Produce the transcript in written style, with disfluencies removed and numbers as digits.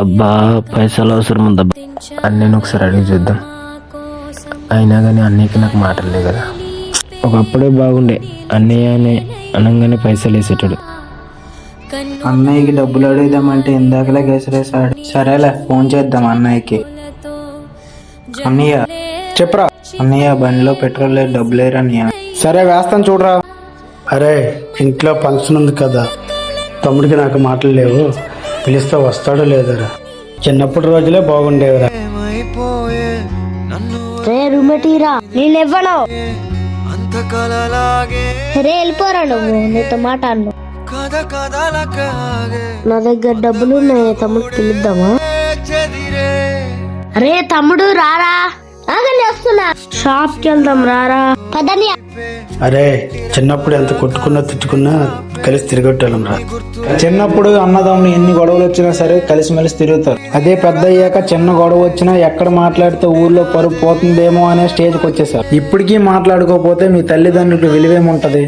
అబ్బా పైసలు అవసరం ఉందబ్బా. అన్నయ్యను ఒకసారి అడిగి చూద్దాం. అయినా కానీ అన్నయ్యకి నాకు మాటలే కదా. ఒకప్పుడే బాగుండే, అన్నయ్య అని అనగానే పైసలు వేసేటాడు. అన్నయ్యకి డబ్బులు అడుగుదామంటే ఇందాకలే గెసరేసాడు. సరేలే ఫోన్ చేద్దాం అన్నయ్యకి. అన్నయ్య చెప్పరా. అన్నయ్య బండిలో పెట్రోల్ లేదు, డబ్బులు లేరు అన్నయ్య. సరే వేస్తాను చూడరా. అరే ఇంట్లో ఫంక్షన్ ఉంది కదా, తమ్ముడికి నాకు మాటలు లేవు, పిలిస్తే వస్తాడో లేదరా. చిన్నప్పటి రోజులే బాగుండేవిరా. రే రూమెటీరా, నేనెవ్వను. రే వెళ్ళిపోరా నువ్వు, నీతో మాట అన్ను. నా దగ్గర డబ్బులు ఉన్నాయి, తమ్ముడు పిలుద్దామా? రే తమ్ముడు రారా. ఆగండి వస్తున్నా. షాప్ కి వెళ్దాం రారా. పదని. అరే చిన్నప్పుడు ఎంత కొట్టుకున్నా తిట్టుకున్నా కలిసి తిరగొట్టాలం రా. చిన్నప్పుడు అన్నదమ్ములు ఎన్ని గొడవలు వచ్చినా సరే కలిసిమెలిసి తిరుగుతారు. అదే పెద్ద అయ్యాక చిన్న గొడవ వచ్చినా ఎక్కడ మాట్లాడితే ఊర్లో పరుగు పోతుందేమో అనే స్టేజ్కి వచ్చేసారు. ఇప్పటికీ మాట్లాడుకోకపోతే మీ తల్లిదండ్రులకు విలువేముంటది?